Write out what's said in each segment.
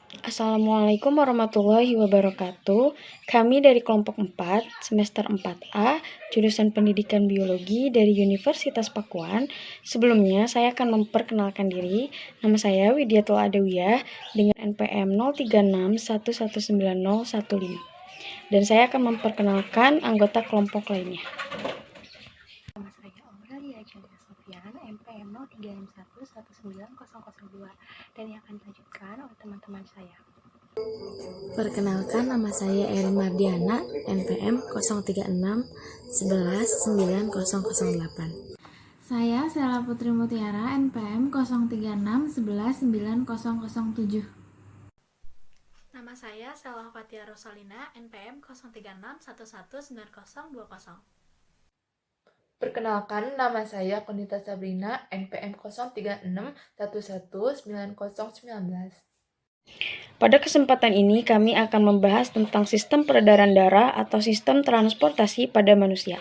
Assalamualaikum warahmatullahi wabarakatuh. Kami dari kelompok 4, semester 4A, jurusan Pendidikan Biologi dari Universitas Pakuan. Sebelumnya, saya akan memperkenalkan diri. Nama saya Widyatul Adawiyah dengan NPM 036119015. Dan saya akan memperkenalkan anggota kelompok lainnya. Nama saya Aurelia Chandra Sofian, NPM 036119002, dan yang akan dilanjutkan oleh teman-teman saya. Perkenalkan, nama saya Erin Mardiana, NPM 036119008. Saya Sela Putri Mutiara, NPM 036111907. Nama saya Selah Fatia Rosalina, NPM 036119020. Perkenalkan, nama saya Konita Sabrina, NPM 036119019. Pada kesempatan ini kami akan membahas tentang sistem peredaran darah atau sistem transportasi pada manusia,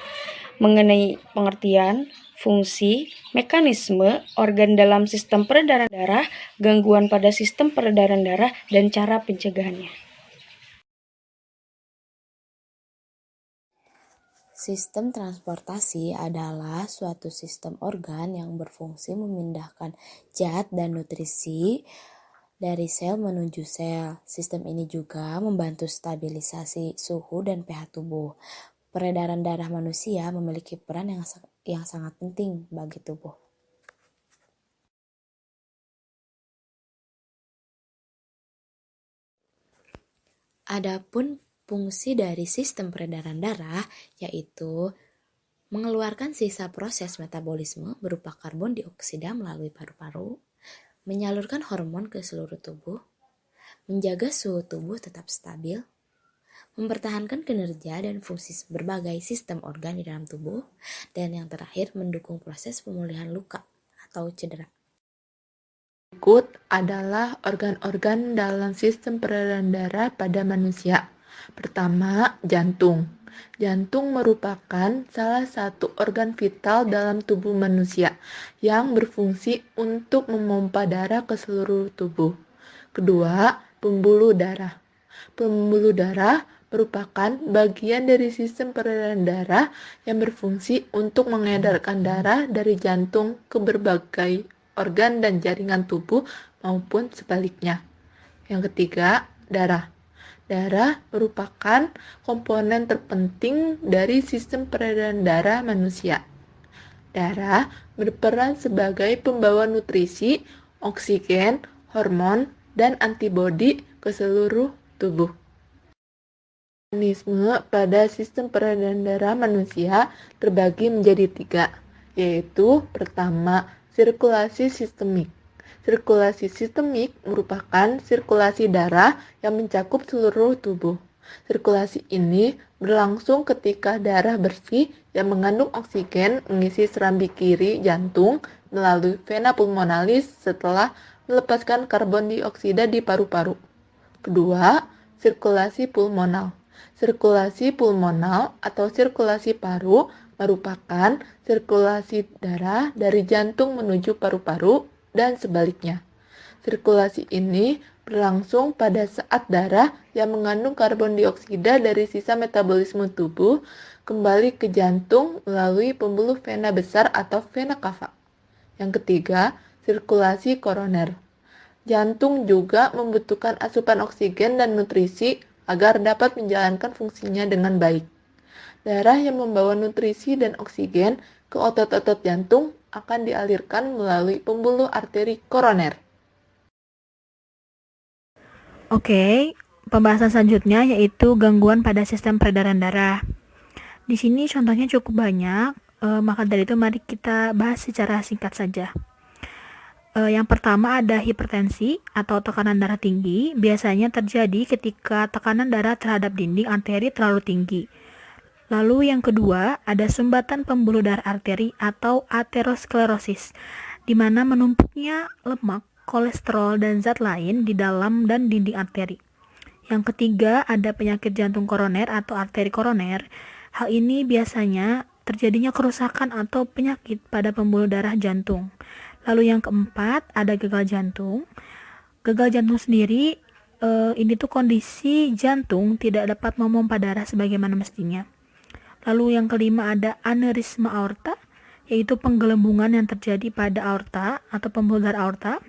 mengenai pengertian, fungsi, mekanisme, organ dalam sistem peredaran darah, gangguan pada sistem peredaran darah, dan cara pencegahannya. Sistem transportasi adalah suatu sistem organ yang berfungsi memindahkan zat dan nutrisi dari sel menuju sel. Sistem ini juga membantu stabilisasi suhu dan pH tubuh. Peredaran darah manusia memiliki peran yang sangat penting bagi tubuh. Adapun fungsi dari sistem peredaran darah yaitu mengeluarkan sisa proses metabolisme berupa karbon dioksida melalui paru-paru, menyalurkan hormon ke seluruh tubuh, menjaga suhu tubuh tetap stabil, mempertahankan kinerja dan fungsi berbagai sistem organ di dalam tubuh, dan yang terakhir mendukung proses pemulihan luka atau cedera. Berikut adalah organ-organ dalam sistem peredaran darah pada manusia. Pertama, jantung. Jantung merupakan salah satu organ vital dalam tubuh manusia yang berfungsi untuk memompa darah ke seluruh tubuh. Kedua, pembuluh darah. Pembuluh darah merupakan bagian dari sistem peredaran darah yang berfungsi untuk mengedarkan darah dari jantung ke berbagai organ dan jaringan tubuh maupun sebaliknya. Yang ketiga, darah. Darah merupakan komponen terpenting dari sistem peredaran darah manusia. Darah berperan sebagai pembawa nutrisi, oksigen, hormon, dan antibodi ke seluruh tubuh. Mekanisme pada sistem peredaran darah manusia terbagi menjadi 3, yaitu pertama, sirkulasi sistemik. Sirkulasi sistemik merupakan sirkulasi darah yang mencakup seluruh tubuh. Sirkulasi ini berlangsung ketika darah bersih yang mengandung oksigen mengisi serambi kiri jantung melalui vena pulmonalis setelah melepaskan karbon dioksida di paru-paru. Kedua, sirkulasi pulmonal. Sirkulasi pulmonal atau sirkulasi paru merupakan sirkulasi darah dari jantung menuju paru-paru dan sebaliknya. Sirkulasi ini berlangsung pada saat darah yang mengandung karbon dioksida dari sisa metabolisme tubuh kembali ke jantung melalui pembuluh vena besar atau vena cava. Yang ketiga, sirkulasi koroner. Jantung juga membutuhkan asupan oksigen dan nutrisi agar dapat menjalankan fungsinya dengan baik. Darah yang membawa nutrisi dan oksigen ke otot-otot jantung akan dialirkan melalui pembuluh arteri koroner. Oke, pembahasan selanjutnya yaitu gangguan pada sistem peredaran darah. Di sini contohnya cukup banyak, maka dari itu mari kita bahas secara singkat saja. Yang pertama ada hipertensi atau tekanan darah tinggi, biasanya terjadi ketika tekanan darah terhadap dinding arteri terlalu tinggi. Lalu yang kedua ada sumbatan pembuluh darah arteri atau aterosklerosis, di mana menumpuknya lemak, kolesterol, dan zat lain di dalam dan dinding arteri. Yang ketiga ada penyakit jantung koroner atau arteri koroner. Hal ini biasanya terjadinya kerusakan atau penyakit pada pembuluh darah jantung. Lalu yang keempat ada gagal jantung. Gagal jantung sendiri ini tuh kondisi jantung tidak dapat memompa darah sebagaimana mestinya. Lalu yang kelima ada aneurisma aorta, yaitu penggelembungan yang terjadi pada aorta atau pembuluh darah aorta.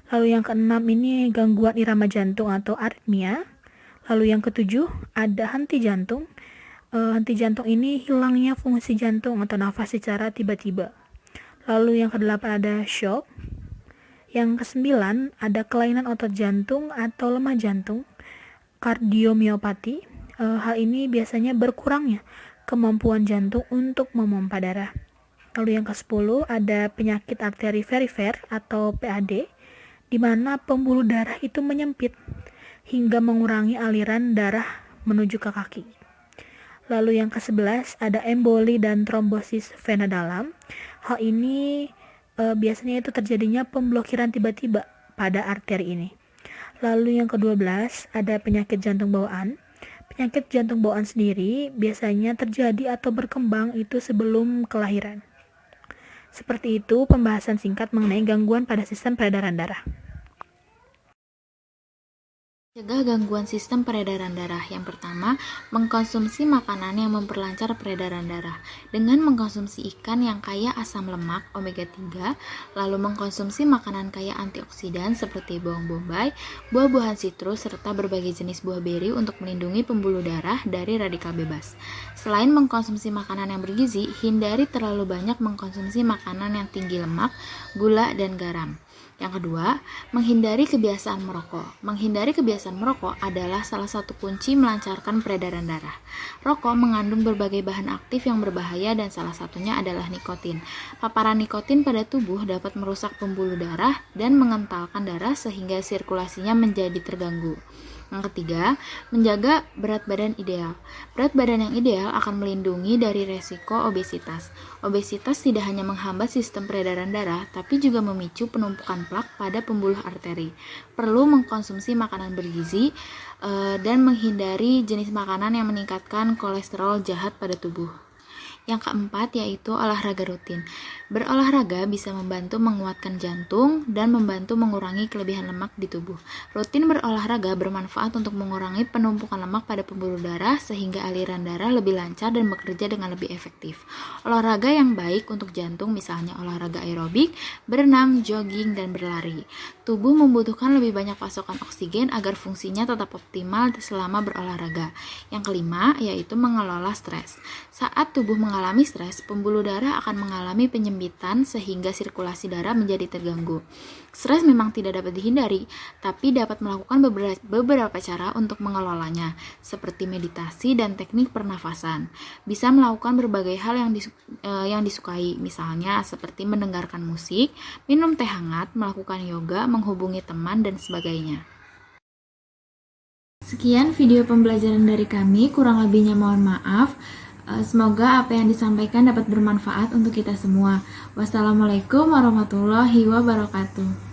Lalu yang keenam ini gangguan irama jantung atau aritmia. Lalu yang ketujuh ada henti jantung. Henti jantung ini hilangnya fungsi jantung atau nafas secara tiba-tiba. Lalu yang kedelapan ada shock. Yang kesembilan ada kelainan otot jantung atau lemah jantung, kardiomiopati. Hal ini biasanya berkurangnya kemampuan jantung untuk memompa darah. Lalu yang ke-10 ada penyakit arteri perifer atau PAD, di mana pembuluh darah itu menyempit hingga mengurangi aliran darah menuju ke kaki. Lalu yang ke-11 ada emboli dan trombosis vena dalam. Hal ini biasanya itu terjadinya pemblokiran tiba-tiba pada arteri ini. Lalu yang ke-12 ada penyakit jantung bawaan. Penyakit jantung bawaan sendiri biasanya terjadi atau berkembang itu sebelum kelahiran. Seperti itu pembahasan singkat mengenai gangguan pada sistem peredaran darah. Cegah gangguan sistem peredaran darah. Yang pertama, mengkonsumsi makanan yang memperlancar peredaran darah. Dengan mengkonsumsi ikan yang kaya asam lemak omega 3, lalu mengkonsumsi makanan kaya antioksidan seperti bawang bombay, buah-buahan sitrus, serta berbagai jenis buah beri untuk melindungi pembuluh darah dari radikal bebas. Selain mengkonsumsi makanan yang bergizi, hindari terlalu banyak mengkonsumsi makanan yang tinggi lemak, gula, dan garam. Yang kedua, menghindari kebiasaan merokok. Menghindari kebiasaan merokok adalah salah satu kunci melancarkan peredaran darah. Rokok mengandung berbagai bahan aktif yang berbahaya dan salah satunya adalah nikotin. Paparan nikotin pada tubuh dapat merusak pembuluh darah dan mengentalkan darah sehingga sirkulasinya menjadi terganggu. Yang ketiga, menjaga berat badan ideal. Berat badan yang ideal akan melindungi dari resiko obesitas. Obesitas tidak hanya menghambat sistem peredaran darah, tapi juga memicu penumpukan plak pada pembuluh arteri. Perlu mengkonsumsi makanan bergizi dan menghindari jenis makanan yang meningkatkan kolesterol jahat pada tubuh. Yang keempat yaitu olahraga rutin. Berolahraga bisa membantu menguatkan jantung dan membantu mengurangi kelebihan lemak di tubuh. Rutin berolahraga bermanfaat untuk mengurangi penumpukan lemak pada pembuluh darah sehingga aliran darah lebih lancar dan bekerja dengan lebih efektif. Olahraga yang baik untuk jantung misalnya olahraga aerobik, berenang, jogging, dan berlari. Tubuh membutuhkan lebih banyak pasokan oksigen agar fungsinya tetap optimal selama berolahraga. Yang kelima yaitu mengelola stres. Saat tubuh mengalami stres, pembuluh darah akan mengalami penyempitan sehingga sirkulasi darah menjadi terganggu. Stres memang tidak dapat dihindari, tapi dapat melakukan beberapa cara untuk mengelolanya, seperti meditasi dan teknik pernafasan. Bisa melakukan berbagai hal yang disukai, misalnya seperti mendengarkan musik, minum teh hangat, melakukan yoga, menghubungi teman, dan sebagainya. Sekian video pembelajaran dari kami, kurang lebihnya mohon maaf. Semoga apa yang disampaikan dapat bermanfaat untuk kita semua. Wassalamualaikum warahmatullahi wabarakatuh.